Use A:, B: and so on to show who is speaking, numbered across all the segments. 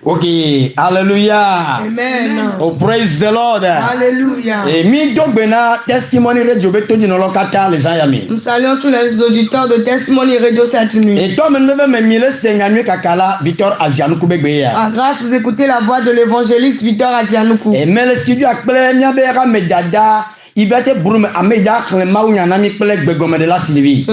A: Ok, alléluia.
B: Amen.
A: Oh, praise the Lord.
B: Alléluia.
A: Et mi dogbena testimony radio beto di no lokata les ayami.
B: Nous saluons tous les auditeurs de Testimony Radio cette nuit.
A: Et toi me me mile senganu kakala Victor Azianoukou begbeya.
B: À grâce, vous écoutez la voix de l'évangéliste Victor Azianoukou.
A: Et mais le studio akple miabera medada.
B: Ce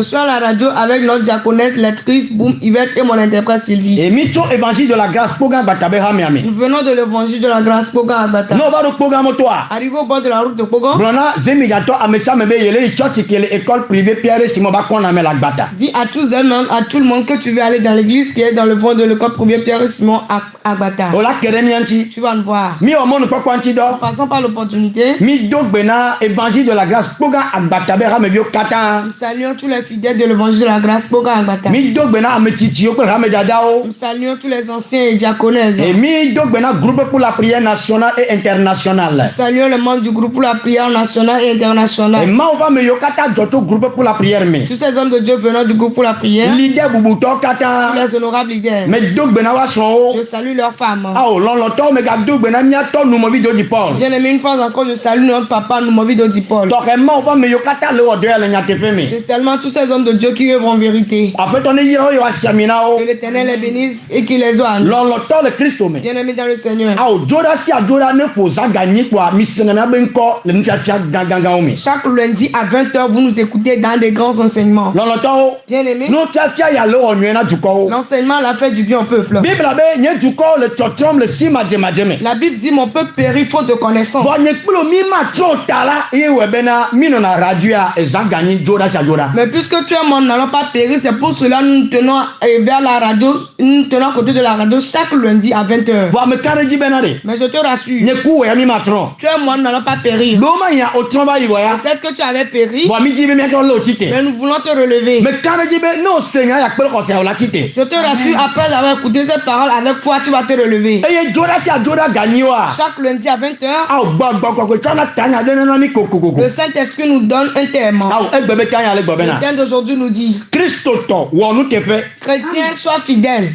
B: soir, la radio avec notre diaconesse, lectrice Boum Yvette et mon interprète Sylvie.
A: Et Micho évangile de la grâce programme Batabeha Miami.
B: Nous venons de l'évangile de la grâce programme Bata.
A: Non, va au programme toi.
B: Arrivé au bord de la route de Pogon.
A: Brona Zemigato Amesa Mebe Yele Church qui est l'école privée Pierre Simon Bakon Amel Agbata.
B: Dis à tout le monde que tu veux aller dans l'église qui est dans le fond de l'école privée Pierre Simon Agbata.
A: Ola Keremianti.
B: Tu vas nous voir.
A: Mi au monde pas quanti do.
B: Passons par l'opportunité.
A: Mi dogbena évangile de la grâce programme Agbata Mebio Kata.
B: Nous saluons tous les fidèles de l'évangile de la grâce programme Agbata.
A: Mi dogbena Ametitio pour Ramedadao.
B: Nous saluons tous les anciens et diaconesses.
A: Et mi dogbena groupe pour la prière nationale et internationale.
B: Nous saluons les membres du groupe pour la prière nationale et internationale.
A: Et ma on va me yokata joto groupe pour la prière mais.
B: Tous ces hommes de Dieu venant du groupe pour la prière.
A: Leader Bubuto Kata.
B: Tous les honorables leaders.
A: Mais dogbena wa son.
B: Je salue leurs femmes.
A: Ah oh longtemps mais ga dogbena miato nous movi de Paul.
B: Bien aimé, une fois encore je salue notre papa nous movi de Paul.
A: Torément on va me yokata le odeur le nyatepe mais.
B: C'est seulement tous ces hommes de Dieu qui œuvrent en vérité.
A: Après ton yiro yo asiaminao.
B: Que l'Éternel les bénisse et qu'il les oigne.
A: Longtemps le Christ mais.
B: Bien aimé dans le Seigneur.
A: Ah oh joda si ajoda ne posa gagner quoi missionnaire ben ko le mtiatia ganga omi.
B: Chaque lundi à 20h vous nous écoutez dans des grands enseignements.
A: Longtemps
B: bien aimé.
A: Nous tiatia ya le onwena duko.
B: L'enseignement l'a fait du bien au peuple.
A: Bible be nye duko le totrom le si majemajeme.
B: La Bible dit mon peuple périt faute de connaissance.
A: Bon nyekpulo mi ma tro tala e webena mino na radio a ezan gagner joda si ajoda.
B: Mais puisque tu es mon n'allons pas périr, c'est pour cela nous tenons vers la radio, nous tenons à côté de la radio chaque lundi à 20h.
A: Wa me kareji benade.
B: Mais je te rassure.
A: Nyeku ya mi matron.
B: Tu es moi, nous n'allons pas périr.
A: Loma ya otromba ivoya.
B: Peut-être que tu avais péri.
A: Wa mi jibe mi ko lo tite.
B: Mais nous voulons te relever.
A: Me kareji be no senya ya kpel ko se la tite.
B: Je te rassure, après avoir écouté cette parole avec foi, tu vas te relever.
A: Eye joda si ajoda gagner wa.
B: Chaque lundi à 20h.
A: Ah gba ko tana tanya de na mi kokoko.
B: Le Saint-Esprit nous donne un thème.
A: Ah egbebe tanya le gbebena.
B: Le thème d'aujourd'hui nous dit
A: Christoto wonu tefe.
B: Chrétien, sois fidèle.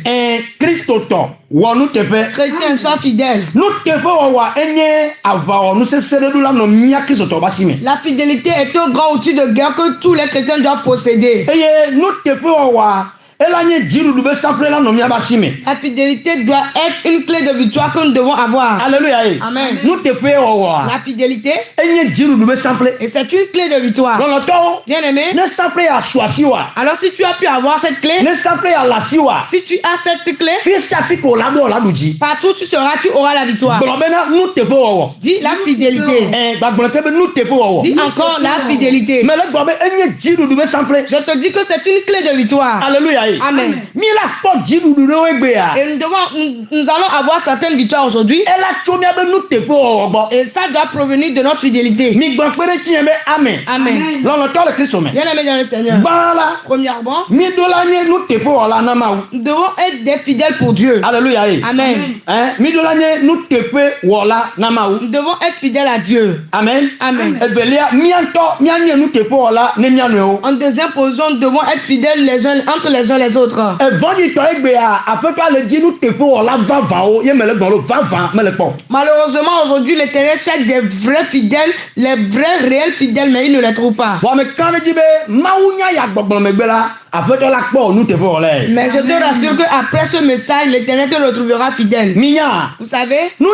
A: Christoto wonu tefe.
B: Chrétien, sois fidèle.
A: Nous tefe wa enye ava nous se seredu la no mia Christoto basime.
B: La fidélité est un grand outil de guerre que tous les chrétiens doivent posséder.
A: Eye nous tefe wa la
B: fidélité doit être une clé de victoire que nous devons avoir.
A: Alléluia.
B: Amen.
A: La
B: fidélité, et c'est une clé de victoire. Bien aimé. Alors si tu as pu avoir cette clé, si tu as cette clé, partout tu seras, tu auras la victoire. Dis la fidélité. Dis encore la fidélité. Je te dis que c'est une clé de victoire.
A: Alléluia.
B: Amen. Et nous allons avoir certaines victoires aujourd'hui. Et ça doit provenir de notre fidélité.
A: Amen.
B: Amen. Bien aimé dans le Seigneur. Premièrement, nous devons être des fidèles pour Dieu.
A: Alléluia.
B: Amen. Nous devons être fidèles à Dieu.
A: Amen.
B: Amen. En deuxième position, nous devons être fidèles les uns entre les uns les autres. Malheureusement, aujourd'hui, l'Éternel cherche des vrais fidèles, les vrais réels fidèles, mais il ne les trouve pas. Mais je te rassure qu'après ce message, l'Éternel te retrouvera fidèle. Vous savez, une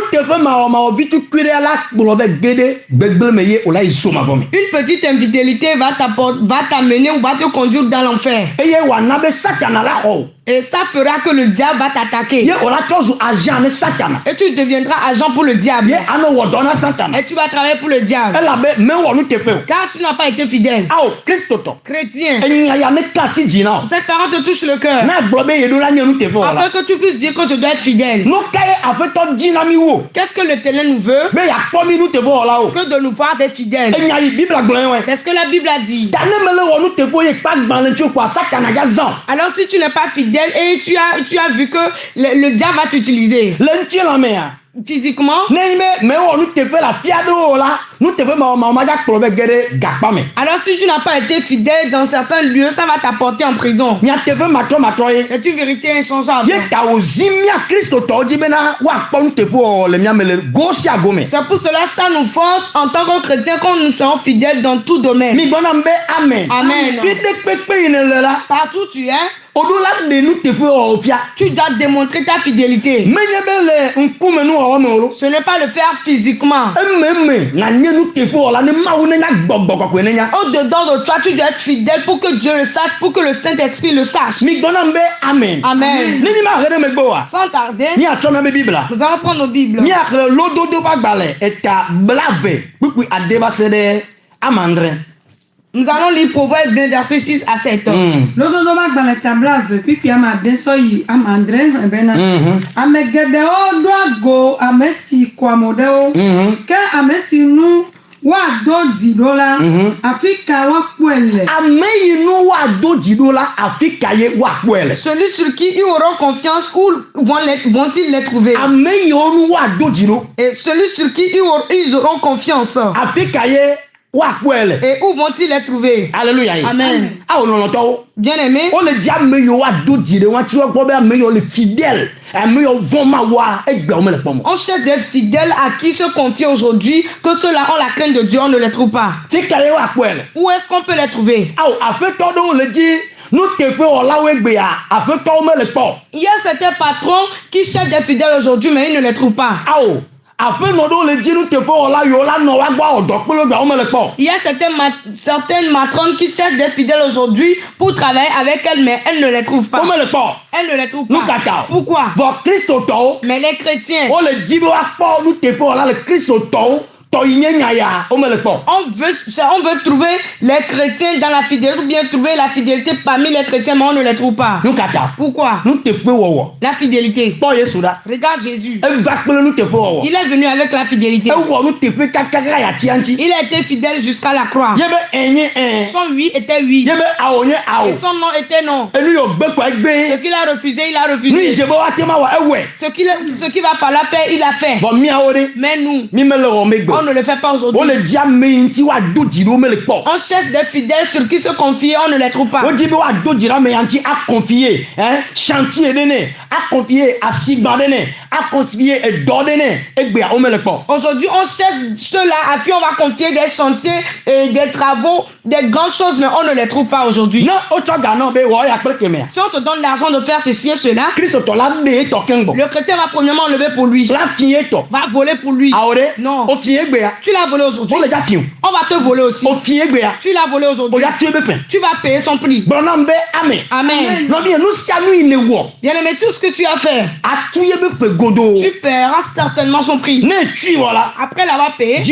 B: petite infidélité va t'amener ou va te conduire dans l'enfer. Et ça fera que le diable va t'attaquer. Et tu deviendras agent pour le diable. Et tu vas travailler pour le diable. Car tu n'as pas été fidèle. Chrétien, cette parole te touche le cœur. Afin que tu puisses dire que je dois être fidèle. Qu'est-ce que l'Éternel nous veut? Que de nous voir des fidèles. C'est ce que la Bible a dit. Alors si tu n'es pas fidèle et tu as vu que le diable va t'utiliser. physiquement. Alors si tu n'as pas été fidèle dans certains lieux, ça va t'apporter en prison. C'est une vérité inchangeable. C'est pour cela ça nous force en tant que chrétiens quand nous sommes fidèles dans tout domaine.
A: Amen.
B: Amen. Partout où tu es, tu dois démontrer ta fidélité. Ce n'est pas le faire physiquement. Au-dedans de toi, tu dois être fidèle pour que Dieu le sache, pour que le Saint-Esprit le sache.
A: Amen.
B: Amen. Sans tarder, nous allons prendre nos Bibles. Nous allons lire Proverbes 20, versets 6 à 7. Celui sur qui ils auront confiance, où vont-ils les trouver? Et celui sur qui ils auront confiance, et où vont-ils les trouver?
A: Alléluia.
B: Amen. Bien aimé,
A: on le dit on
B: cherche des fidèles à qui se confier aujourd'hui, que ceux-là ont la crainte de Dieu, on ne les trouve pas. Où est-ce qu'on peut les trouver? Il y a certains patrons qui cherchent des fidèles aujourd'hui, mais ils ne les trouvent pas. Il y a certaines matrones qui cherchent des fidèles aujourd'hui pour travailler avec elles, mais elles ne les trouvent pas. Elles ne les trouvent pas. Pourquoi? Mais les chrétiens, on veut trouver les chrétiens dans la fidélité, ou bien trouver la fidélité parmi les chrétiens, mais on ne les trouve pas. Pourquoi? La fidélité. Regarde Jésus. Il est venu avec la fidélité. Il a été fidèle jusqu'à la croix. Son oui était oui. Et son non était non. Ce qu'il a refusé, il a refusé. Ce qu'il va falloir faire, il a fait. Mais nous, on ne le fait pas aujourd'hui. On cherche des fidèles sur qui se confier, on ne les trouve pas. Aujourd'hui, on cherche ceux-là à qui on va confier des chantiers et des travaux, des grandes choses, mais on ne les trouve pas aujourd'hui. Si on te donne l'argent de faire ceci et cela, le chrétien va premièrement lever pour lui, va voler pour lui. Non. Tu l'as volé aujourd'hui. On va te voler aussi. Tu l'as volé aujourd'hui. Tu vas payer son prix. Amen. Bien aimé, tout ce que tu as fait, tu paieras certainement son prix. Après l'avoir payé, et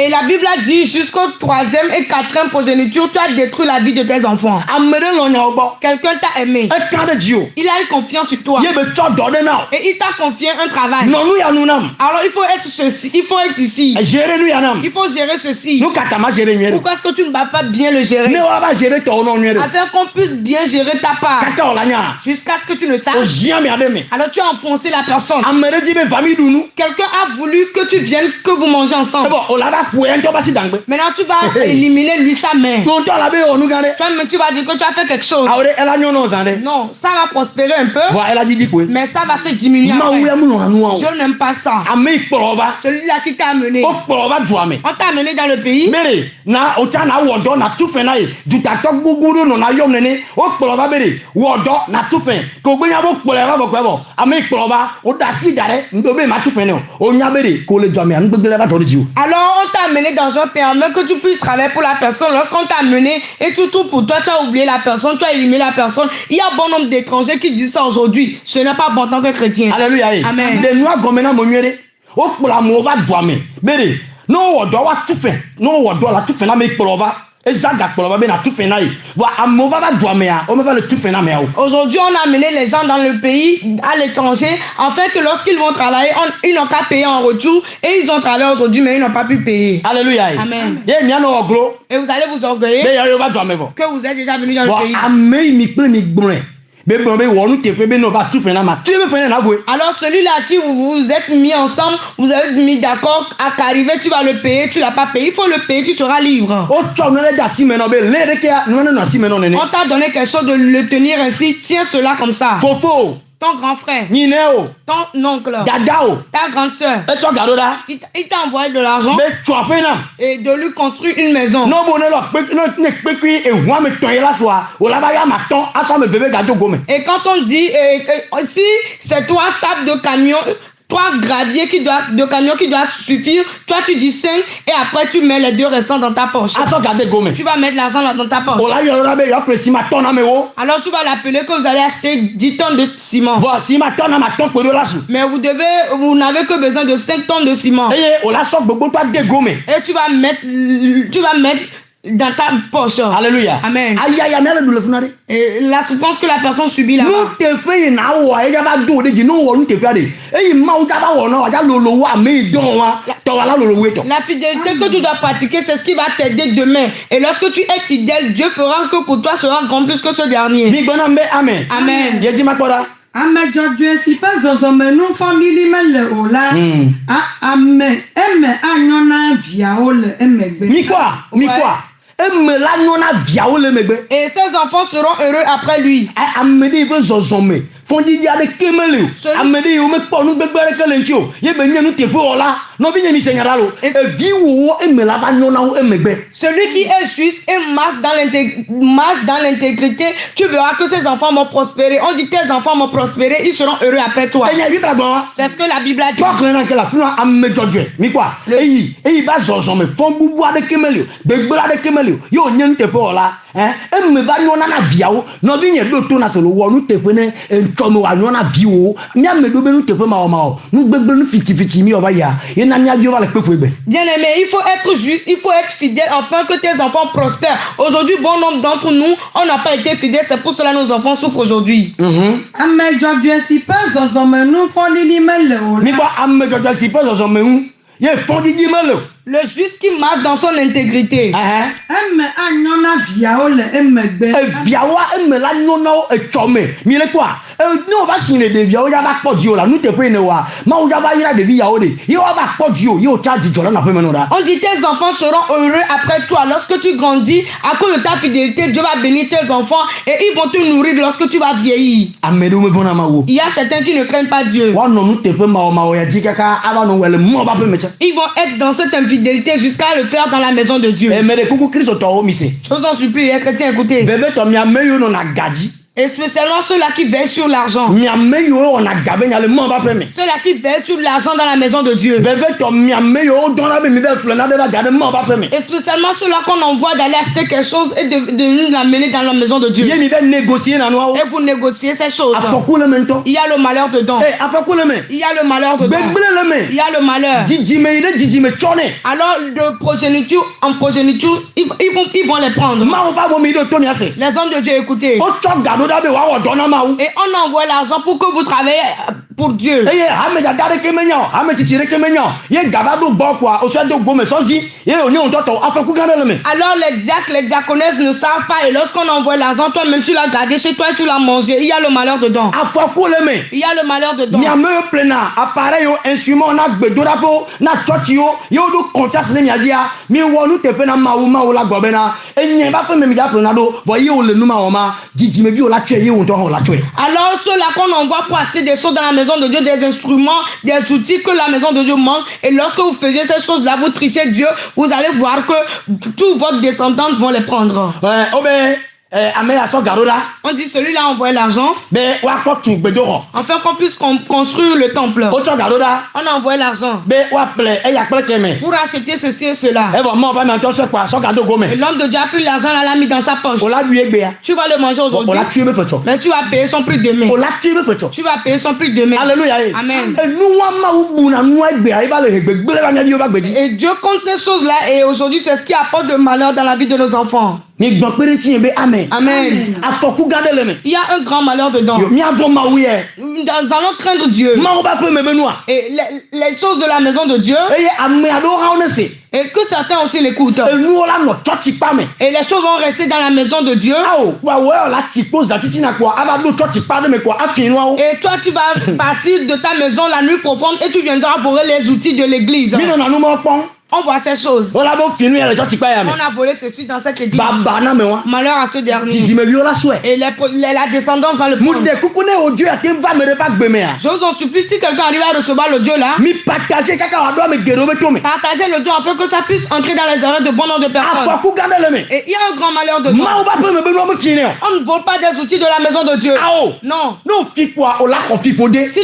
B: la Bible a dit jusqu'au 3e et 4e progéniture, tu as détruit la vie de tes enfants. Quelqu'un t'a aimé. Il a eu confiance sur toi. Et il t'a confié un travail. Alors il faut être ceci, il faut être ici. Il faut gérer ceci. Pourquoi est-ce que tu ne vas pas bien le gérer? Afin qu'on puisse bien gérer ta part. Jusqu'à ce que tu ne saches. Alors tu as enfoncé la personne. Quelqu'un a voulu que tu viennes, que vous mangez ensemble. Maintenant tu vas éliminer lui sa main. Tu vas dire que tu as fait quelque chose. Non, ça va prospérer un peu. Mais ça va se diminuer après. Je n'aime pas ça. Celui-là qui t'a amené. On t'a amené dans le pays. Alors on t'a amené dans un pays afin que tu puisses travailler pour la personne. Lorsqu'on t'a amené et tu trouves pour toi, tu as oublié la personne, tu as éliminé la personne. Il y a bon nombre d'étrangers qui disent ça aujourd'hui. Ce n'est pas bon en tant que chrétien.
A: Alléluia.
B: Amen. Aujourd'hui, on a amené les gens dans le pays, à l'étranger, afin que lorsqu'ils vont travailler, ils n'ont qu'à payer en retour. Et ils ont travaillé aujourd'hui, mais ils n'ont pas pu payer.
A: Alléluia.
B: Amen. Et vous allez vous orgueiller que vous êtes déjà venu dans le pays. Alors celui-là à qui vous vous êtes mis ensemble, vous avez mis d'accord à qu'arriver, tu vas le payer, tu l'as pas payé, il faut le payer, tu seras libre. On t'a donné quelque chose de le tenir ainsi, tiens cela comme ça. Ton grand frère, ton oncle, ta grande soeur, il t'a envoyé de l'argent et de lui construire une maison. Et quand on dit, si c'est 3 sacs de camion, 3 graviers de camion qui doivent suffire, toi tu dis 5 et après tu mets les 2 restants dans ta poche. Tu vas mettre l'argent dans ta poche. Alors tu vas l'appeler que vous allez acheter 10 tonnes de ciment. Mais vous n'avez que besoin de 5 tonnes de ciment. Et tu vas mettre dans ta poche.
A: Alléluia.
B: Amen. Et la souffrance que la personne subit là-bas. La fidélité que tu dois pratiquer, c'est ce qui va t'aider demain. Et lorsque tu es fidèle, Dieu fera que pour toi sera grand plus que ce dernier.
A: Amen.
B: Amen.
C: Ame dzɔdzɔe si ƒe zɔzɔme nu fɔɖiɖi mele o la, ame anyɔ na viawo le emegbe.
B: Et ses enfants seront heureux après lui. Celui qui est juste et marche dans l'intégrité, tu verras que ses enfants vont prospérer. On dit tes enfants vont prospérer, ils seront heureux après toi. C'est ce que la Bible a dit. Bien-aimé, il faut être juste, il faut être fidèle afin que tes enfants prospèrent. Aujourd'hui, bon nombre d'entre nous, on n'a pas été fidèles, c'est pour cela que nos enfants souffrent aujourd'hui. Le juste qui marche dans son intégrité. On dit tes enfants seront heureux après toi. Lorsque tu grandis, à cause de ta fidélité, Dieu va bénir tes enfants et ils vont te nourrir lorsque tu vas vieillir. Il y a certains qui ne craignent pas Dieu. Ils vont être dans cette infidélité jusqu'à le faire dans la maison de Dieu. Je vous en supplie, les chrétiens, écoutez. Et spécialement ceux-là qui veillent sur l'argent. Ceux-là qui veillent sur l'argent dans la maison de Dieu. Et spécialement ceux-là qu'on envoie d'aller acheter quelque chose et de l'amener dans la maison de Dieu. Et vous négociez ces choses. Il y a le malheur dedans. Il y a le malheur dedans. Il y a le malheur. Alors de progéniture en progéniture, ils vont les prendre. Les hommes de Dieu, écoutez. Et on envoie l'argent pour que vous travaillez pour Dieu. Alors les diacres, les diaconesses ne savent pas. Et lorsqu'on envoie l'argent, toi-même tu l'as gardé chez toi et tu l'as mangé. Il y a le malheur dedans. Il y a le malheur dedans. Alors ceux-là qu'on envoie pour acheter des choses dans la maison de Dieu, des instruments, des outils que la maison de Dieu manque, et lorsque vous faisiez ces choses-là, vous trichez Dieu, vous allez voir que tous vos descendants vont les prendre. On dit celui-là a envoyé l'argent afin qu'on puisse construire le temple. On a envoyé l'argent pour acheter ceci et cela. Et l'homme de Dieu a pris l'argent, l'a mis dans sa poche. Tu vas le manger aujourd'hui, mais tu vas payer son prix demain. Tu vas payer son prix demain.
A: Alléluia.
B: Amen. Et Dieu compte ces choses-là, et aujourd'hui c'est ce qui apporte le malheur dans la vie de nos enfants.
A: Amen.
B: Amen. Il y a un grand malheur dedans. Nous allons craindre Dieu. Et les choses de la maison de Dieu. Et que certains aussi l'écoutent. Et les choses vont rester dans la maison de Dieu. Et toi, tu vas partir de ta maison la nuit profonde et tu viendras voler les outils de l'église. On voit ces choses. On a volé ceci dans cette église. Malheur à ce dernier. Et la descendance va le prendre. Je vous en supplie, si quelqu'un arrive à recevoir le Dieu là, partagez le Dieu afin que ça puisse entrer dans les oreilles de bon nombre de personnes. Et il y a un grand malheur dedans. On ne vole pas des outils de la maison de Dieu. Non. Si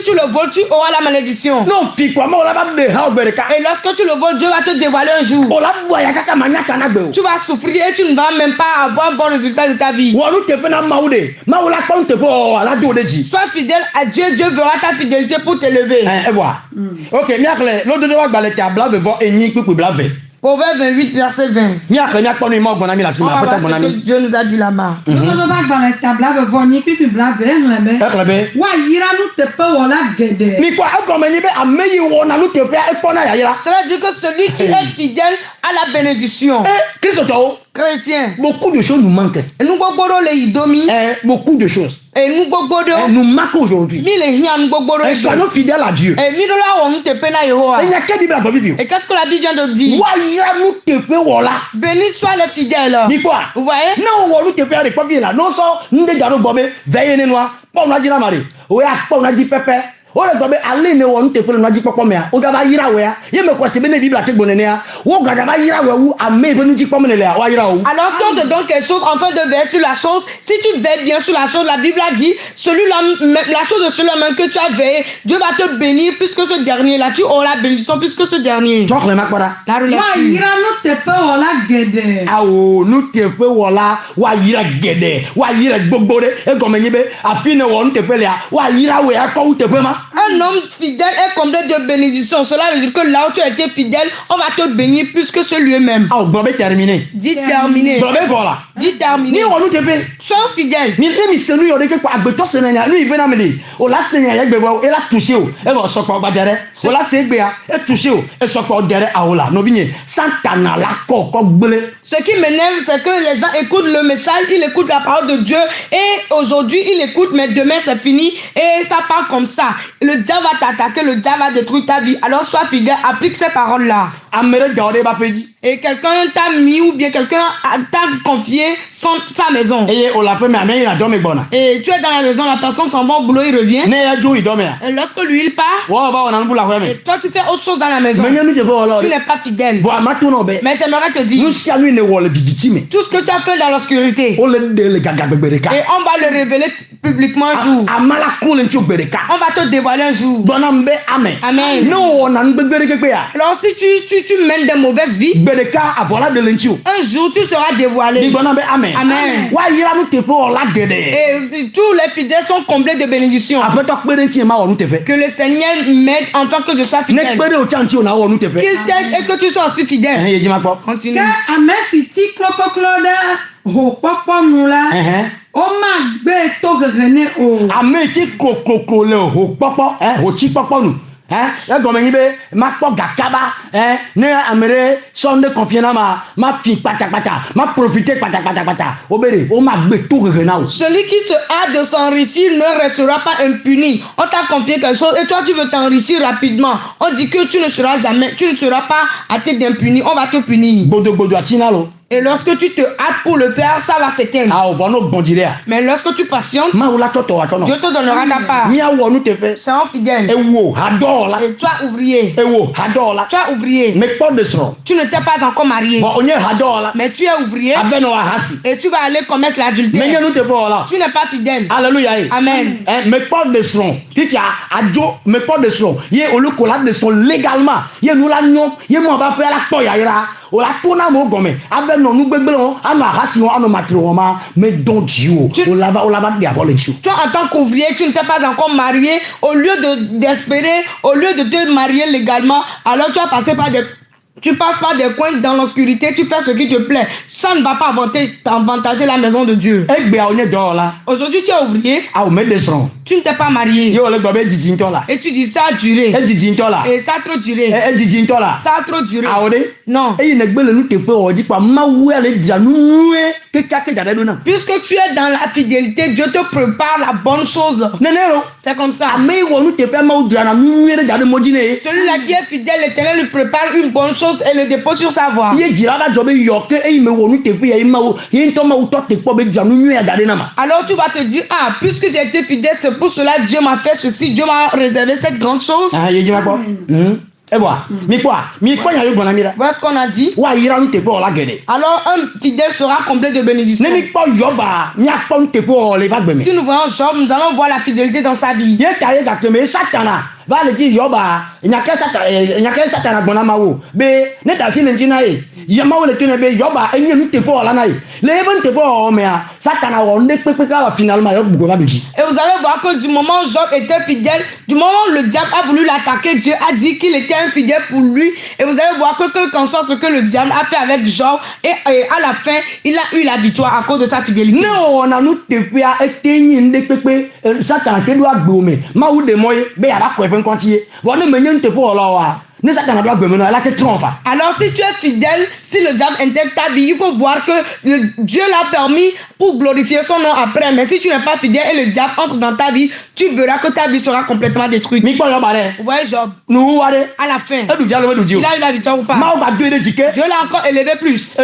B: tu le voles, tu auras la malédiction. Et lorsque tu le voles, Dieu va te dévoiler un jour. Tu vas souffrir et tu ne vas même pas avoir un bon résultat de ta vie. Sois fidèle à Dieu, Dieu verra ta fidélité pour t'élever.
A: Ok,
B: Proverbe 28, verset 20. On va voir ce que Dieu nous a dit là-bas. Cela dit que celui qui est fidèle à la bénédiction. Chrétien.
A: Beaucoup de choses nous manquent. Beaucoup de choses. Nous manquons aujourd'hui. Et soyons fidèles à Dieu.
B: Et qu'est-ce que la Bible vient de dire? Béni soit les fidèles. Vous voyez?
A: Alors si
B: on te donne quelque chose enfin de veiller sur la chose, si tu veilles bien sur la chose, la Bible a dit celui-là, la chose de celui-là même que tu as veillé, Dieu va te bénir plus que ce dernier là, tu auras la bénédiction plus que ce dernier. La relation. Un homme fidèle est comblé de bénédictions. Cela veut dire que là où tu as été fidèle, on va te bénir plus que ce lui-même.
A: Terminé.
B: Dis terminé. Dis terminé. Sois fidèle. Ce qui m'énerve, c'est que les gens écoutent le message, ils écoutent la parole de Dieu et aujourd'hui ils écoutent, mais demain c'est fini et ça part comme ça. Le diable va t'attaquer, le diable va détruire ta vie. Alors sois fidèle, applique ces paroles-là. Et quelqu'un t'a mis ou bien quelqu'un t'a confié sa maison. Et tu es dans la maison, la personne s'en va au boulot, il revient. Et lorsque lui il part, et toi tu fais autre chose dans la maison. Tu n'es pas fidèle. Mais j'aimerais te dire, tout ce que tu as fait dans l'obscurité, et on va le révéler publiquement un jour. On va te dévoiler un jour. Amen. Alors si tu mènes des mauvaises vies, un jour tu seras dévoilé. Amen. Et tous les fidèles sont comblés de bénédictions. Que le Seigneur m'aide en tant que je sois fidèle. Qu'il t'aide et que tu sois aussi fidèle. Continue. Celui qui se hâte de s'enrichir ne restera pas impuni. On t'a confié quelque chose et toi tu veux t'enrichir rapidement. On dit que tu ne seras pas hâté d'impuni. On va te punir. Et lorsque tu te hâtes pour le faire, ça va s'éteindre. Mais lorsque tu patientes, Dieu te donnera ta part. Sois fidèle. Et toi ouvrier. Toi ouvrier. Tu ne t'es pas encore marié. Mais tu es ouvrier. Et tu vas aller commettre l'adultère. Tu n'es pas fidèle.
A: Alléluia.
B: Amen. Toi en tant qu'ouvrier, tu ne t'es pas encore marié. Au lieu d'espérer, au lieu de te marier légalement, alors tu vas passer par des Tu passes par des coins dans l'obscurité, tu fais ce qui te plaît. Ça ne va pas avantager la maison de Dieu. Aujourd'hui, tu es ouvrier. Tu ne t'es pas marié. Et tu dis ça a duré. Et ça a trop duré. Ça a trop duré. Non. Puisque tu es dans la fidélité, Dieu te prépare la bonne chose. C'est comme ça. Celui-là qui est fidèle, l'Éternel lui prépare une bonne chose et le dépose sur sa voie. Alors tu vas te dire, ah, puisque j'ai été fidèle, c'est pour cela Dieu m'a fait ceci, Dieu m'a réservé cette grande chose.
A: Voilà
B: ce qu'on a dit. Alors un fidèle sera complet de bénédiction. Si nous voyons Job, nous allons voir la fidélité dans sa vie.
A: Va le dire yoba nyaka satana gbona mawo be ne da sin ntina e yamawo le tune be yoba enye nu tepo la nai le even tepo o me a satana wo ne pepe ka finalement yo bugo va doji.
B: Et vous allez voir que du moment où Job était fidèle, du moment où le diable a voulu l'attaquer, Dieu a dit qu'il était infidèle pour lui, et vous allez voir que quel qu'en soit ce que le diable a fait avec Job, et à la fin il a eu la victoire à cause de sa fidélité.
A: Non, on a nu tepo a etenyi nde pepe satana ke do agbome ma ou de moye be ya ba ko alors
B: si tu es fidèle, si le diable intègre ta vie, il faut voir que Dieu l'a permis pour glorifier son nom après. Mais si tu n'es pas fidèle et le diable entre dans ta vie, tu verras que ta vie sera complètement détruite. Vous voyez Job, à la fin, il a eu la victoire ou pas? Dieu l'a encore élevé plus. Et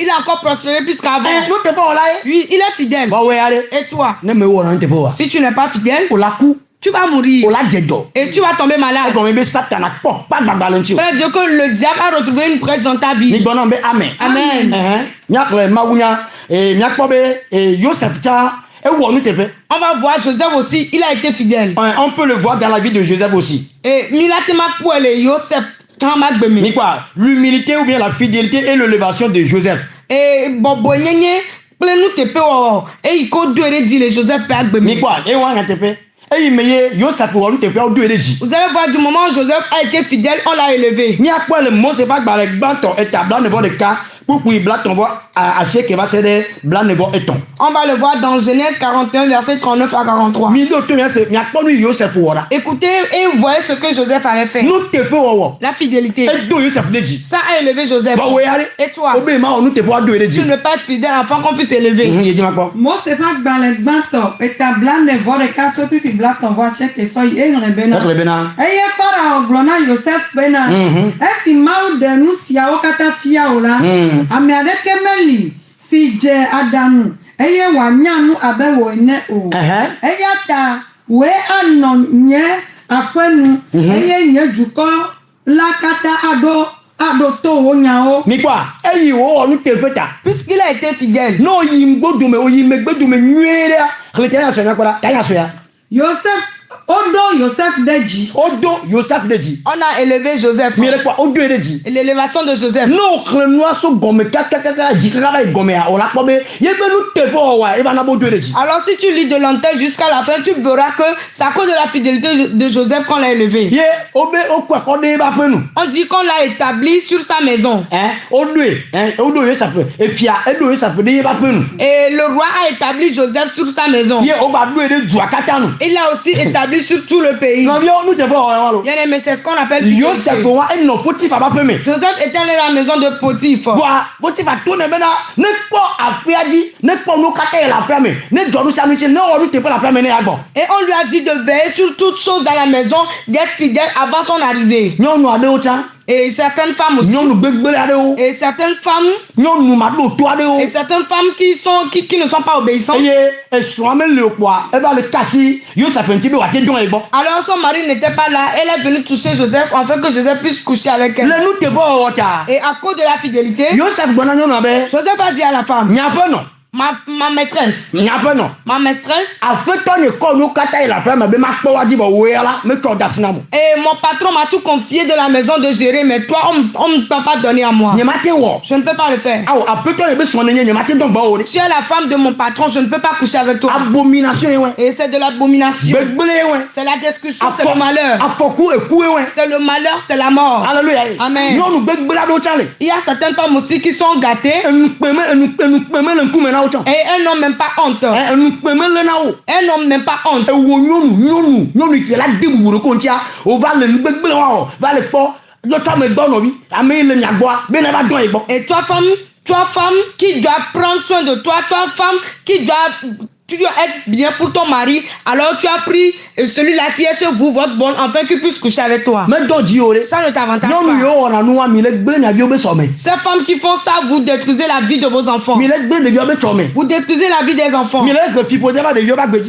B: il a encore prospéré plus qu'avant. Oui, il est fidèle. Et toi, si tu n'es pas fidèle, tu vas mourir. Et tu vas tomber malade. Ça veut dire que le diable a retrouvé une presse dans ta vie.
A: Amen.
B: Amen. On va voir Joseph aussi, il a été fidèle.
A: On peut le voir dans la vie de Joseph aussi.
B: Et
A: l'humilité ou bien la fidélité et l'élévation de Joseph.
B: Et Joseph. Vous allez voir du moment où Joseph a été fidèle, on l'a élevé. On va le voir dans Genèse 41, verset 39 à 43. Écoutez et voyez ce que Joseph avait fait. La fidélité. Ça a élevé Joseph. Et toi, tu ne peux pas être fidèle afin qu'on puisse élever.
C: Moi, c'est pas dans les bantos. Et ta blanc ne voit les quatre autres qui blanc ton voix chez tes soins. Et on est bénin. Et il para au glona Joseph bénin. Et si maou de nous si a au katafia ou là. Ame adeke meli si je Adamu eye wanyanu abewo ne o eye ta we anon nye akwenu eye nye juko lakata ado to wonyao
A: mi quoi eyi wo onu tefeta
B: puisqu'il a été fidèle
A: no yimgodume oyimegbedume nyere ale tanya so yakora tanya so ya
C: Joseph Deji.
B: On a élevé Joseph. Et l'élévation de Joseph. Alors si tu lis de l'entête jusqu'à la fin, tu verras que c'est à cause de la fidélité de Joseph qu'on l'a élevé. On dit qu'on l'a établi sur sa maison. Et le roi a établi Joseph sur sa maison. Il a aussi établi sur tout le pays. Mais c'est ce qu'on appelle Joseph était dans la maison de Potiphar. Et on lui a dit de veiller sur toutes choses dans la maison, d'être fidèle avant son arrivée. Et certaines femmes aussi. Et certaines femmes. Et certaines femmes qui ne sont pas obéissantes. Alors son mari n'était pas là. Elle est venue toucher Joseph afin que Joseph puisse coucher avec elle. Et à cause de la fidélité, Joseph a dit à la femme, Ma maîtresse.
A: Ma
B: maîtresse.
C: Et
B: mon patron m'a tout confié de la maison de gérer, mais toi, on ne peut pas donner à moi. Je ne peux pas le faire. Tu es la femme de mon patron, je ne peux pas coucher avec toi. Et c'est de l'abomination. C'est la discussion, c'est le malheur. C'est le malheur, c'est la mort.
A: Alléluia.
B: Amen. Il y a certaines femmes aussi qui sont gâtées. Et elles n'ont même pas honte. Elles n'ont même pas honte. Et toi femme qui dois prendre soin de toi, toi femme qui dois... Tu dois être bien pour ton mari. Alors tu as pris celui-là qui est chez vous, votre bonne, afin qu'il puisse coucher avec toi. Ça ne t'avantage pas. Ces femmes qui font ça, vous détruisez la vie de vos enfants. Vous détruisez la vie des enfants. Et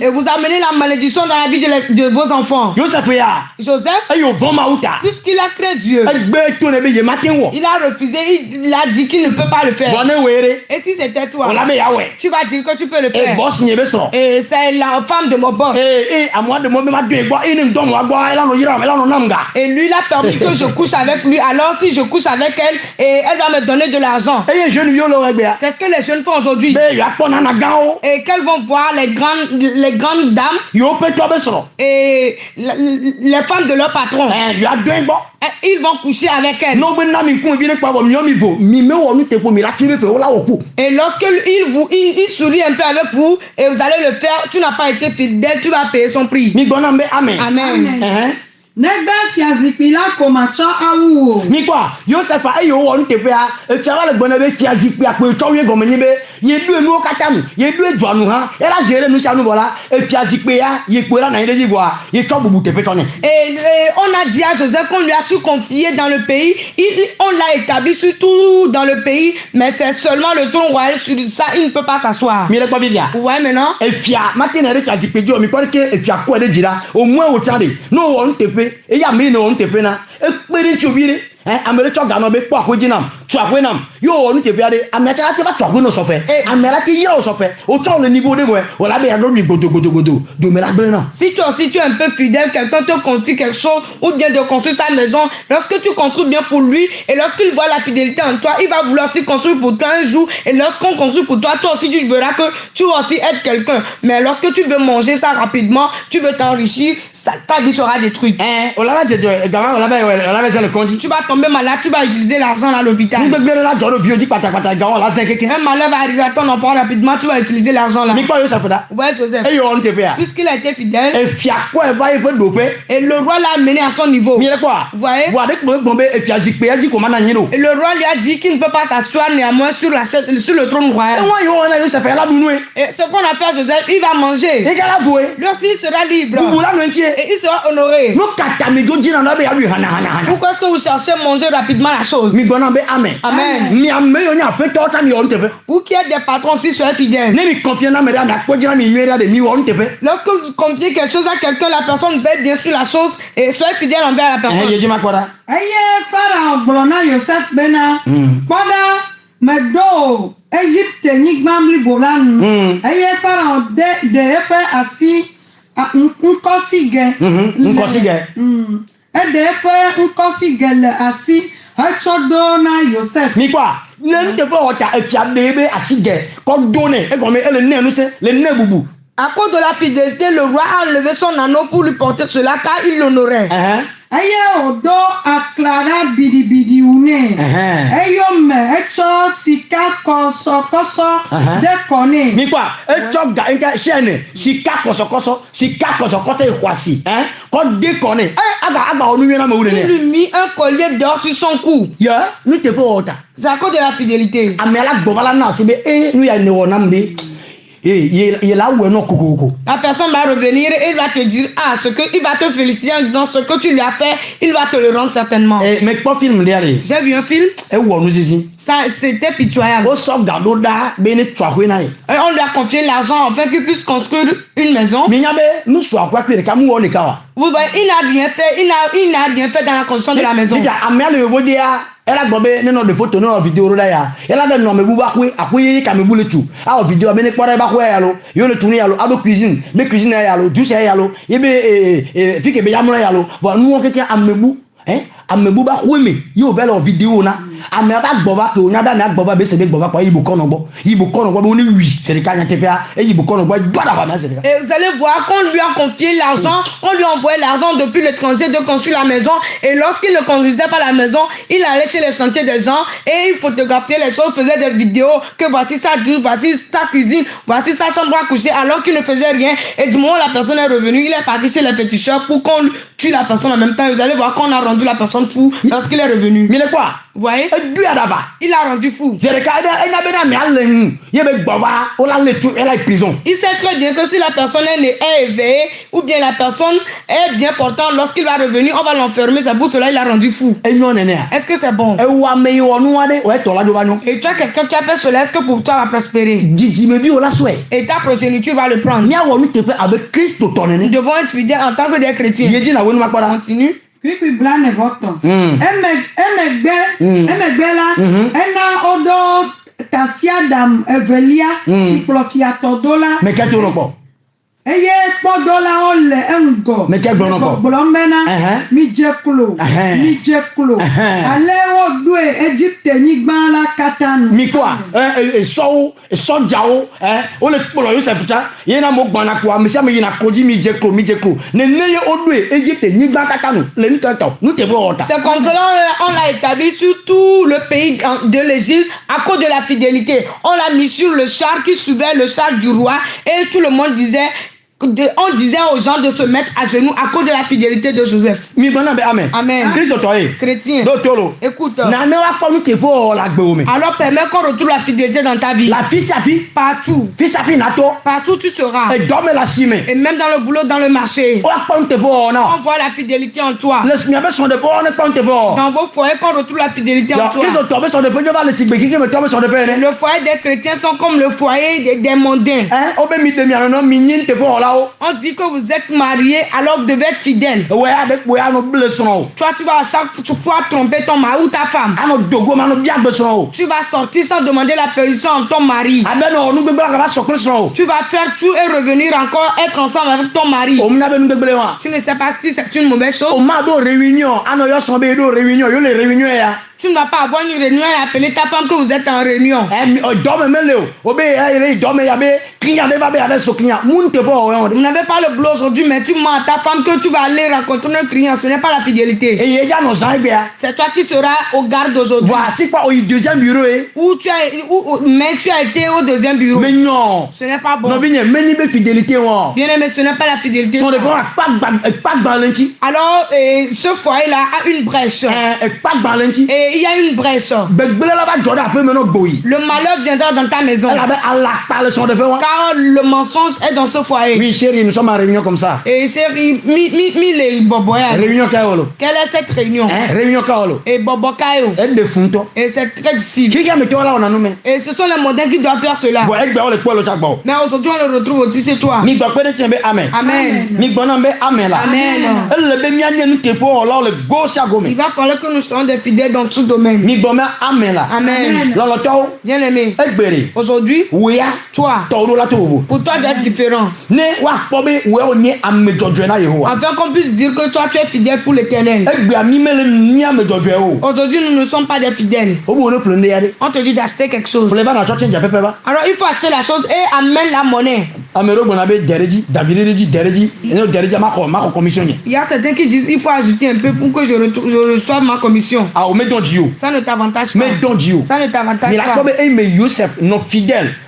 B: vous amenez la malédiction dans la vie de vos enfants. Joseph, puisqu'il a créé Dieu, il a refusé, il a dit qu'il ne peut pas le faire. Et si c'était toi, tu vas dire que tu peux le faire. Et c'est la femme de mon boss. Et lui, il a permis que je couche avec lui. Alors, si je couche avec elle, et elle va me donner de l'argent. C'est ce que les jeunes font aujourd'hui. Et qu'elles vont voir les grandes dames. Et les femmes de leur patron. Ils vont coucher avec elle. Et lorsque il sourit un peu avec vous, et vous allez le faire, tu n'as pas été fidèle, tu vas payer son prix.
A: Amen.
B: Amen. Et on a dit à Joseph qu'on lui a tout confié dans le pays. On l'a établi surtout dans le pays, mais c'est seulement le trône royal. Sur ça, il ne peut pas s'asseoir. Ouais, maintenant. Si toi aussi tu es un peu fidèle, quelqu'un te confie quelque chose ou bien de construire sa maison, lorsque tu construis bien pour lui et lorsqu'il voit la fidélité en toi, il va vouloir aussi construire pour toi un jour. Et lorsqu'on construit pour toi, toi aussi tu verras que tu vas aussi être quelqu'un. Mais lorsque tu veux manger ça rapidement, tu veux t'enrichir, ta vie sera détruite. Tu vas tomber malade, tu vas utiliser l'argent à l'hôpital. Un malheur va arriver à ton enfant rapidement, tu vas utiliser l'argent là. Ouais, Joseph. Puisqu'il a été fidèle. Et le roi l'a amené à son niveau. Vous voyez? Et le roi lui a dit qu'il ne peut pas s'asseoir néanmoins sur le trône royal. Et ce qu'on a fait à Joseph, il va manger. Lui aussi il sera libre. Et il sera honoré. Pourquoi est-ce que vous cherchez à manger rapidement la chose?
A: Amen.
B: Amen. Vous qui êtes des patrons aussi, soyez fidèles. Lorsque vous confiez quelque chose à quelqu'un, la personne fait bien sûr la chose et soyez fidèle envers la personne. À cause de la fidélité, le roi a enlevé son anneau pour lui porter cela car il l'honorait. Il lui mit un collier d'or sur son cou. C'est à cause de la fidélité. La personne va revenir et il va te dire il va te féliciter en disant ce que tu lui as fait, il va te le rendre certainement. J'ai vu un film. Ça c'était pitoyable. On lui a confié l'argent afin qu'il puisse construire une maison. Vous voyez, il n'a rien fait dans la construction de la maison.
A: Elle a gobé non de photo non vidéo là ya. Elle a non me buba akwe ka me buletu. A vidéo be ne kwara ba kwa yalo. Yo le tourner yalo, ado cuisine, me cuisine yalo, douche yalo. Yebe fike be yamola yalo. Voilà nous on quelqu'un amebu, hein? Amebu ba kweme. Yo be la vidéo na. Ame ba gboba to nya da na gboba be se be gboba kwa yibu kono gbo. Yibu kono gbo oni oui, c'est le cas nyatepia et yibu kono gbo doit la ba c'est le cas.
B: Et vous allez voir qu'on lui a confié l'argent, on lui a envoyé l'argent depuis l'étranger de construire la maison et lorsqu'il ne construisait pas la maison, il allait chez les chantiers des gens et il photographiait les choses, faisait des vidéos que voici sa douche, voici sa cuisine, voici sa chambre à coucher alors qu'il ne faisait rien et du moment où la personne est revenue, il est parti chez les féticheurs pour qu'on tue la personne en même temps. Vous allez voir qu'on a rendu la personne fou lorsqu'il est revenu.
A: Mais quoi?
B: Vous voyez? Il a rendu fou. Il sait très bien que si la personne est éveillée ou bien la personne est bien portante, lorsqu'il va revenir, on va l'enfermer. C'est pour cela qu'il a rendu fou. Est-ce que c'est bon? Et toi, quelqu'un qui a fait cela, est-ce que pour toi va prospérer? Et ta progéniture va le prendre. Nous devons être fidèles en tant que des chrétiens. Continue.
C: Puis blanc ne vote. Odo Tasiadam Evelia Cyclophia Todola.
A: Mais qu'est-ce que tu veux?
C: Eye Podola ole engo.
A: Mais quel blonoko?
C: Blomena mi jekulo. Mi jekulo. Ale odue Egypte nigban la katanu.
A: Mi quoi? So jao, o le polo yo se puta. Yena mo gbana kwa, mi sa me yina koji mi jekulo. Ne neye odue Egypte nigban katanu. Le ni tanto, nous te ota.
B: C'est comme cela on l'a établi sur tout le pays de l'Égypte à cause de la fidélité. On l'a mis sur le char qui suivait le char du roi et tout le monde disait on disait aux gens de se mettre à genoux à cause de la fidélité de Joseph.
A: Amen.
B: Amen. Chrétien. Écoute. Alors permets qu'on retrouve la fidélité dans ta vie.
A: La fille.
B: Partout. Partout tu seras. Et même dans le boulot, dans le marché. On voit la fidélité en toi. Dans vos foyers, qu'on retrouve la fidélité en toi. Le foyer des chrétiens sont comme le foyer des mondains. On dit que vous êtes mariés, alors vous devez être fidèle. Toi, tu vas à chaque fois tromper ton mari ou ta femme. Tu vas sortir sans demander la permission de ton mari. Tu vas faire tout et revenir encore être ensemble avec ton mari. Tu ne sais pas si c'est une mauvaise chose. Tu ne vas pas avoir une réunion et appeler ta femme que vous êtes en réunion. Vous n'avez pas le boulot aujourd'hui, mais tu mens à ta femme que tu vas aller rencontrer un client. Ce n'est pas la fidélité. C'est toi qui seras au garde aujourd'hui. Mais tu as été au deuxième bureau.
A: Mais non.
B: Ce n'est pas bon. Bien aimé, ce n'est pas la fidélité. Alors, ce foyer-là a une brèche. Et il y a une brèche. Le malheur viendra dans ta maison. Car le mensonge est dans ce foyer.
A: Oui, chérie, nous sommes en réunion comme ça.
B: Et chérie,
A: réunion Kaolo.
B: Quelle est cette réunion?
A: Réunion Kaolo.
B: Et Bobo Kayo. Et c'est très difficile. Et ce sont les modèles qui doivent faire cela. Mais aujourd'hui, on le retrouve aussi chez toi.
A: Amen.
B: Amen. Amen. Il va falloir que nous soyons des fidèles dans tout domaine. Amen. Bien aimé. Aujourd'hui, toi, pour toi d'être différent. Afin qu'on puisse dire que toi tu es fidèle pour l'Éternel. Aujourd'hui, nous ne sommes pas des fidèles. On te dit d'acheter quelque chose. Alors il faut acheter la chose et amène la monnaie. Il y a certains qui disent il faut ajouter un peu pour que je reçoive ma commission. Ça ne t'avantage pas. Ça ne t'avantage pas.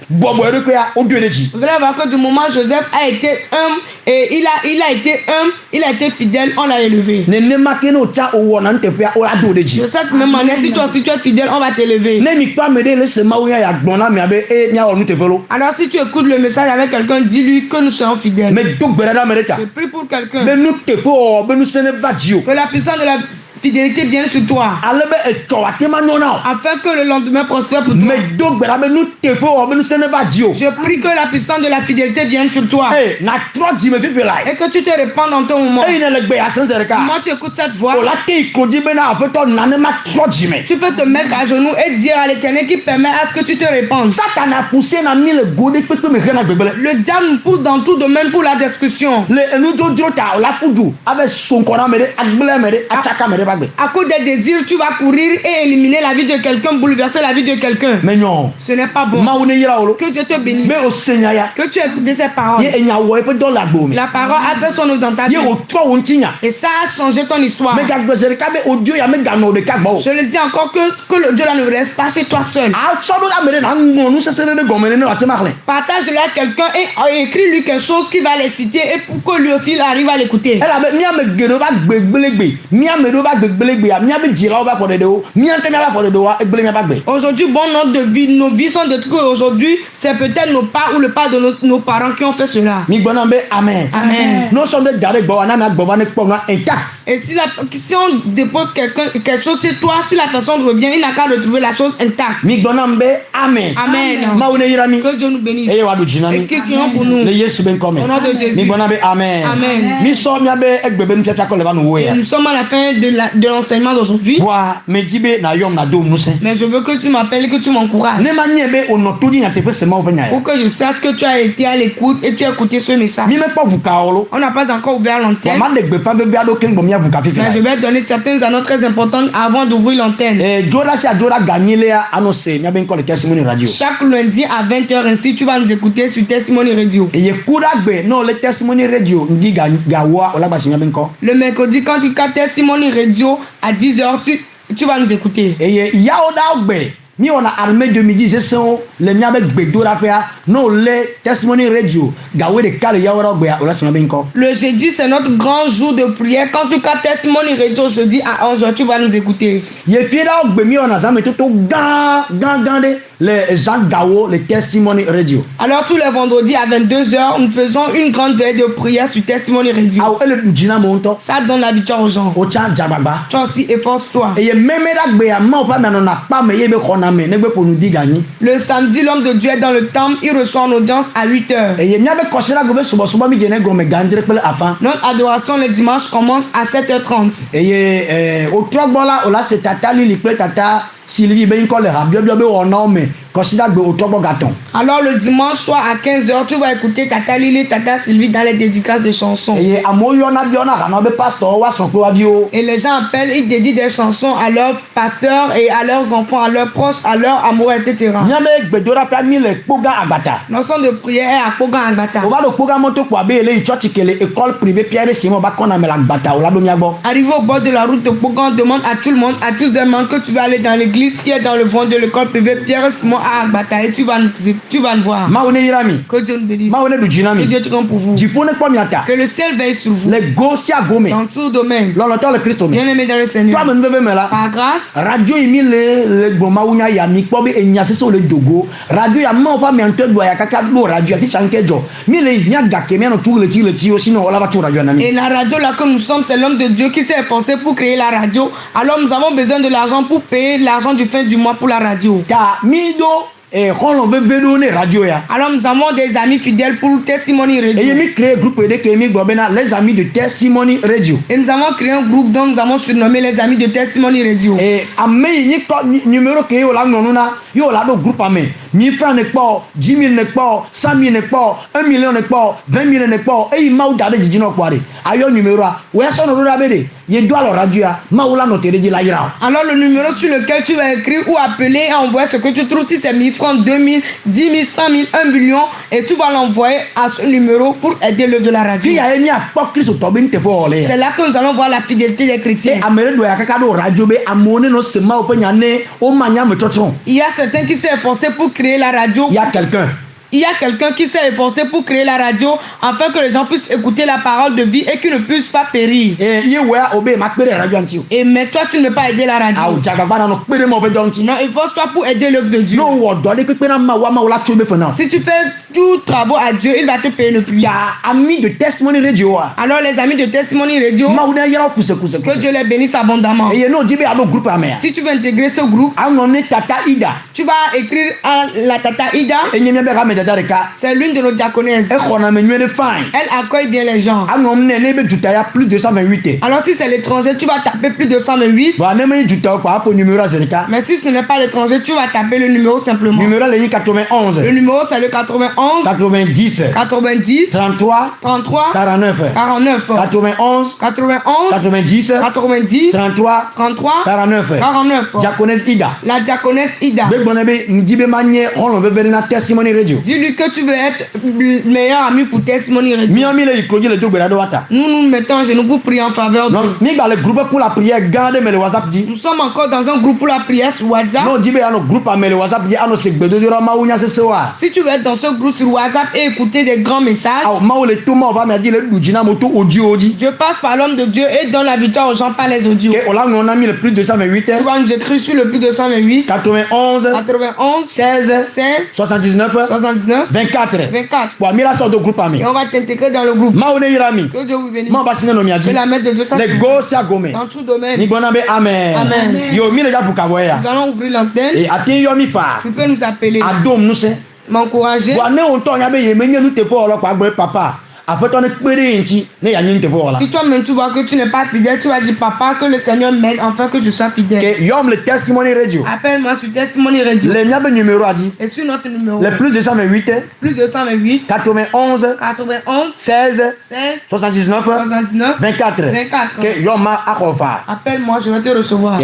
B: Vous allez voir que du moment où Joseph a été humble et il a été fidèle, on l'a élevé. De cette même manière, si toi aussi tu es fidèle, on va t'élever. Alors si tu écoutes le message avec quelqu'un, dis-lui que nous serons fidèles. Je prie pour quelqu'un. Que la puissance fidélité vienne sur toi. Afin que le lendemain prospère pour toi. Je prie que la puissance de la fidélité vienne sur toi. Et que tu te répandes dans ton moment. Comment tu écoutes cette voix? Tu peux te mettre à genoux et dire à l'Éternel qui permet à ce que tu te répandes. Le diable nous pousse dans tout domaine pour la discussion. À cause des désirs, tu vas courir et éliminer la vie de quelqu'un, bouleverser la vie de quelqu'un. Mais non. Ce n'est pas bon. Que Dieu te bénisse. Que tu écoutes ces paroles. La parole a fait son œuvre dans ta vie. Et ça a changé ton histoire. Je le dis encore que le Dieu là ne reste pas chez toi seul. Partage-le à quelqu'un et écris-lui quelque chose qui va les citer et pour que lui aussi il arrive à l'écouter. Aujourd'hui, bon, nos vies sont détruites. Aujourd'hui, c'est peut-être nos pas ou le pas de nos parents qui ont fait cela.
A: Amen.
B: Amen. Et si on dépose quelque chose chez toi, si la personne revient, il n'a qu'à retrouver la chose intacte.
A: Amen.
B: Amen. Que Dieu nous bénisse. Et que Dieu pour nous. Au nom de Jésus.
A: Amen.
B: Amen. Nous sommes à la fin de l'enseignement d'aujourd'hui. Mais je veux que tu m'appelles, que tu m'encourages. Pour que je sache que tu as été à l'écoute et tu as écouté ce message. On n'a pas encore ouvert l'antenne. Mais je vais donner certaines annonces très importantes avant d'ouvrir l'antenne. Chaque lundi à 20h ainsi, tu vas nous écouter sur Testimony Radio. Le mercredi, quand tu captes Testimony Radio à 10h, tu vas nous écouter.
A: Ni on a armé de midi je sens le miabe gbedora pea no le Testimony Radio gawe de kale yawra gbe ola sima benko.
B: Le jeudi c'est notre grand jour de prière. Quand tu captes Testimony Radio jeudi à 11h, tu vas nous écouter.
A: Ye fiera gbe mi on a zame toto gande les Jean Gao, le Testimony Radio.
B: Alors tous les vendredis à 22h, nous faisons une grande veille de prière sur Testimony Radio. Ça donne la victoire aux gens. Toi aussi efforce-toi. Le samedi, l'homme de Dieu est dans le temple, il reçoit en audience à 8h. Notre adoration le dimanche commence à 7h30.
A: Sylvie ben ko le rabio bio be wona me considère be otobo gaton.
B: Alors le dimanche soir à 15h, tu vas écouter Tata Lili, Tata Sylvie dans les dédicaces de chansons.
A: Et amoyona biona kana be pasteur wa son ko bio.
B: Et les gens appellent, ils dédient des chansons à leurs pasteurs et à leurs enfants, à leurs proches, à leurs amoureux, etc.
A: Nyame gbedora pa mi le poga agbata.
B: Nos sons de prière à Poga Agbata.
A: O va le poga monto kwa be le church ke le école privée Pierre Simon ba kona me la agbata o la do miagbo.
B: Arrivé au bord de la route de Poga, on demande à tout le monde, à tous les membres que tu vas aller dans l'église qui est dans le fond de l'école privée Pierre Simon à Agbata et tu vas nous voir. Que Dieu nous bénisse. Que Dieu te rende pour vous. Que le ciel veille sur vous. Dans tout domaine. Bien aimé dans le Seigneur. Par grâce.
A: Radio le bomaunya ya mikpobe enyasiso le dogo. Radio ya mo pa mianto do ya kaka do radio ti chankejo. Mi le nyaga ke miano tu le ti sinon on la va tu radio na mi.
B: Et la radio là que nous sommes, c'est l'homme de Dieu qui s'est efforcé pour créer la radio. Alors nous avons besoin de l'argent pour payer l'argent du fin du mois pour la radio.
A: Ta mido et quand on veut donner radio ya.
B: Alors nous avons des amis fidèles pour Testimony Radio.
A: Et nous créé groupe de Kémi Gobena les amis de Testimony Radio.
B: Et nous avons créé un groupe dont nous avons surnommé les amis de Testimony Radio.
A: Et amé numéro que yo la nonuna yo la do groupe amé. 1000 francs n'est pas, 10 000 n'est pas, 100 000 n'est pas, 1 million n'est pas, 20 000 n'est pas. Et il m'a oublié de dire quoi. Ayo numéro a. Où est-ce qu'on a abédé? Il doit le radio a. Maoula noté de la ira.
B: Alors le numéro sur lequel tu vas écrire ou appeler et envoyer ce que tu trouves, si c'est 1000 francs, 2000, 10 000, 100 000, 1 million, et tu vas l'envoyer à ce numéro pour aider l'œuvre de la radio. C'est là que nous allons voir la fidélité des chrétiens. Il y a certains qui s'est efforcé pour créer la radio.
A: Il y a quelqu'un.
B: Il y a quelqu'un qui s'est efforcé pour créer la radio afin que les gens puissent écouter la parole de vie et qu'ils ne puissent pas périr. Et mais toi, tu ne peux pas aider la radio. Non, il faut toi pour aider l'œuvre de Dieu. Si tu fais tout travaux à Dieu, il va te payer le plus.
A: Amis de Testimony Radio.
B: Alors les amis de Testimony Radio, que Dieu les bénisse abondamment. Si tu veux intégrer ce groupe, tu vas écrire à la Tata Ida. C'est l'une de nos diaconesses. Elle accueille bien les gens. Alors si c'est l'étranger, tu vas taper plus de 128. Mais si ce n'est pas l'étranger, tu vas taper le numéro simplement. Le numéro c'est le 91
A: 90 33 49 91 90 33 49. Diaconesse Ida.
B: La diaconesse Ida. Dis-lui que tu veux être meilleur ami pour Testimony Radio. Nous mettons en genoux pour prier en faveur de. Nous sommes encore dans un groupe pour la prière sur WhatsApp. Si tu veux être dans ce groupe sur WhatsApp et écouter des grands messages, Dieu passe par l'homme de Dieu et donne la victoire aux gens par les audios. Tu vas nous écrire sur le plus 228
A: 91 16 79 24. Et
B: on va t'intégrer dans le groupe. Que Dieu vous bénisse. Que la main de Dieu soit dans tout domaine.
A: Amen.
B: Amen. Nous allons ouvrir l'antenne. Tu peux nous appeler. M'encourager. Si toi-même tu vois que tu n'es pas fidèle, tu vas dire papa que le Seigneur m'aide afin que je sois fidèle. Appelle-moi sur Testimony Radio. Et sur notre numéro.
A: Le plus 228 91 16 79 24.
B: Appelle-moi, je vais te recevoir.